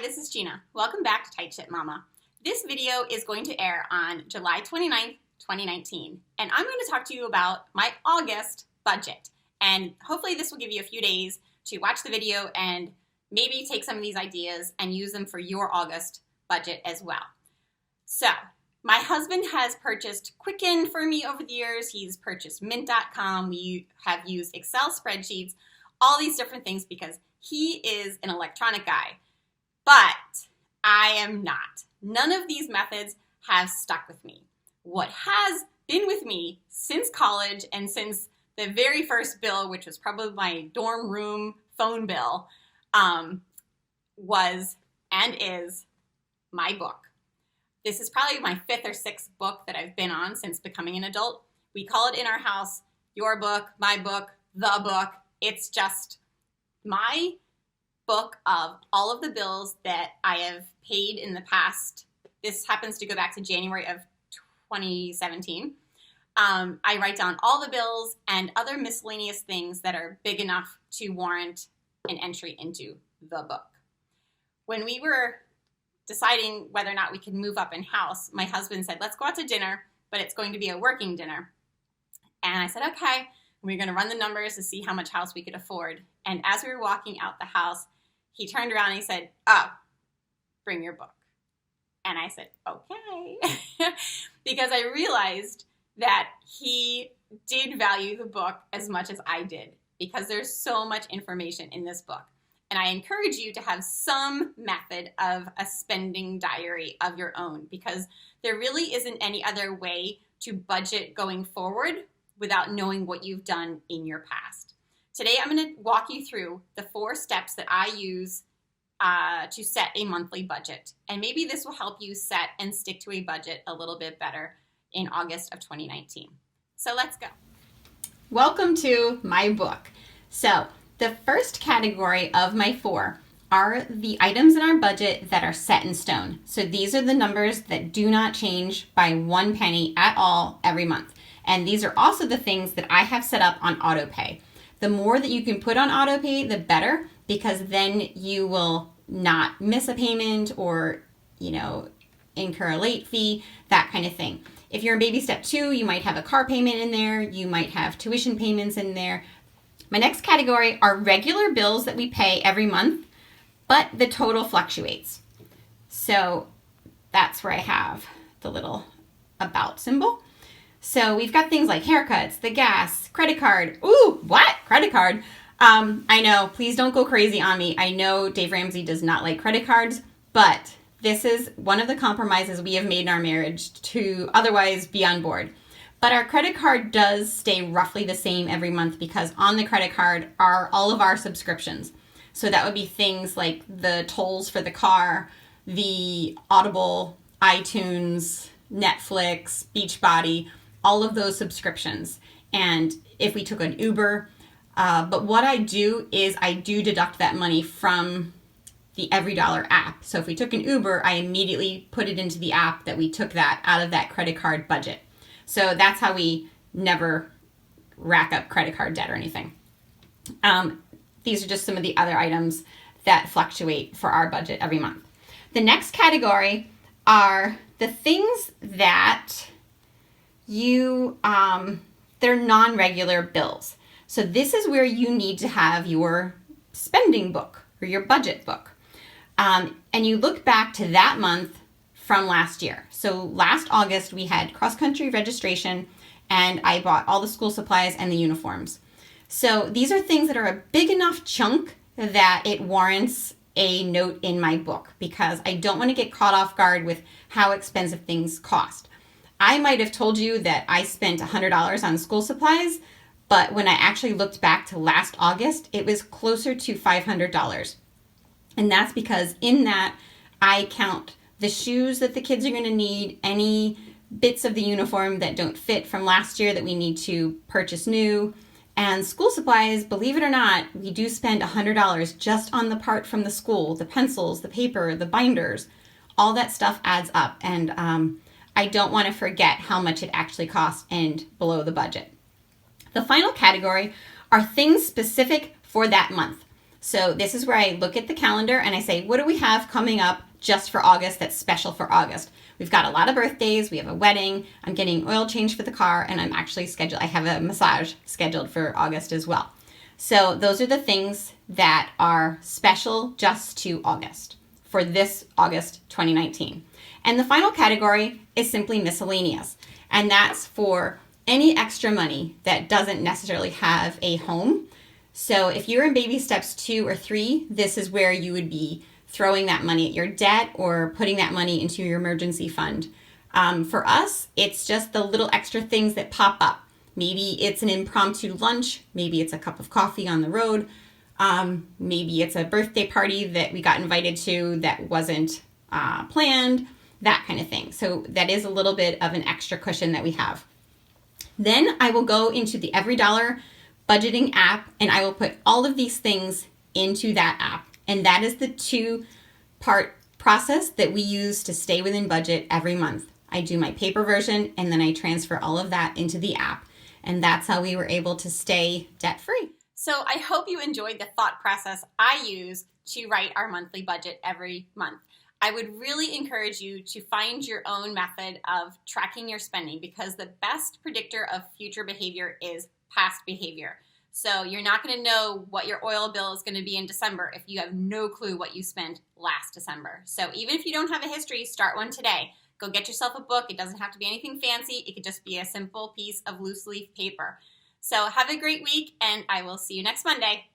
this is Gina. Welcome back to Tight Ship Mama. This video is going to air on July 29th, 2019, and I'm going to talk to you about my August budget. And hopefully this will give you a few days to watch the video and maybe take some of these ideas and use them for your August budget as well. So, my husband has purchased Quicken for me over the years. He's purchased Mint.com. We have used Excel spreadsheets, all these different things because he is an electronic guy. But I am not. None of these methods have stuck with me. What has been with me since college and since the very first bill, which was probably my dorm room phone bill, was and is my book. This is probably my fifth or sixth book that I've been on since becoming an adult. We call it in our house, your book, my book, the book. It's just my book of all of the bills that I have paid in the past. This happens to go back to January of 2017. I write down all the bills and other miscellaneous things that are big enough to warrant an entry into the book. When we were deciding whether or not we could move up in house, my husband said, let's go out to dinner, but it's going to be a working dinner. And I said, okay. We're going to run the numbers to see how much house we could afford. And as we were walking out the house, he turned around and he said, oh, bring your book. And I said, okay. Because I realized that he did value the book as much as I did because there's so much information in this book. And I encourage you to have some method of a spending diary of your own because there really isn't any other way to budget going forward without knowing what you've done in your past. Today, I'm going to walk you through the 4 steps that I use to set a monthly budget. And maybe this will help you set and stick to a budget a little bit better in August of 2019. So let's go. Welcome to my book. So the first category of my 4 are the items in our budget that are set in stone. So these are the numbers that do not change by 1 penny at all every month. And these are also the things that I have set up on autopay. The more that you can put on autopay, the better, because then you will not miss a payment or, incur a late fee, that kind of thing. If you're in baby step 2, you might have a car payment in there. You might have tuition payments in there. My next category are regular bills that we pay every month, but the total fluctuates. So that's where I have the little about symbol. So we've got things like haircuts, the gas, credit card. Ooh, what? Credit card? I know, please don't go crazy on me. I know Dave Ramsey does not like credit cards, but this is one of the compromises we have made in our marriage to otherwise be on board. But our credit card does stay roughly the same every month because on the credit card are all of our subscriptions. So that would be things like the tolls for the car, the Audible, iTunes, Netflix, Beachbody, all of those subscriptions. And if we took an Uber, but what I do is I do deduct that money from the EveryDollar app. So if we took an Uber, I immediately put it into the app that we took that out of that credit card budget. So that's how we never rack up credit card debt or anything. These are just some of the other items that fluctuate for our budget every month. The next category are the things that they're non-regular bills. So this is where you need to have your spending book or your budget book. And you look back to that month from last year. So last August, we had cross-country registration and I bought all the school supplies and the uniforms. So these are things that are a big enough chunk that it warrants a note in my book because I don't want to get caught off guard with how expensive things cost. I might have told you that I spent $100 on school supplies, but when I actually looked back to last August, it was closer to $500. And that's because in that, I count the shoes that the kids are going to need, any bits of the uniform that don't fit from last year that we need to purchase new, and school supplies, believe it or not, we do spend $100 just on the part from the school, the pencils, the paper, the binders, all that stuff adds up. And I don't want to forget how much it actually costs and below the budget. The final category are things specific for that month. So this is where I look at the calendar and I say, what do we have coming up just for August that's special for August? We've got a lot of birthdays, we have a wedding, I'm getting oil change for the car, and I'm actually I have a massage scheduled for August as well. So those are the things that are special just to August for this August 2019. And the final category is simply miscellaneous. And that's for any extra money that doesn't necessarily have a home. So if you're in baby steps 2 or 3, this is where you would be throwing that money at your debt or putting that money into your emergency fund. For us, it's just the little extra things that pop up. Maybe it's an impromptu lunch. Maybe it's a cup of coffee on the road. Maybe it's a birthday party that we got invited to that wasn't planned, that kind of thing. So that is a little bit of an extra cushion that we have. Then I will go into the Every Dollar budgeting app and I will put all of these things into that app. And that is the 2-part process that we use to stay within budget every month. I do my paper version and then I transfer all of that into the app. And that's how we were able to stay debt-free. So I hope you enjoyed the thought process I use to write our monthly budget every month. I would really encourage you to find your own method of tracking your spending because the best predictor of future behavior is past behavior. So you're not going to know what your oil bill is going to be in December if you have no clue what you spent last December. So even if you don't have a history, start one today. Go get yourself a book. It doesn't have to be anything fancy. It could just be a simple piece of loose leaf paper. So have a great week, and I will see you next Monday.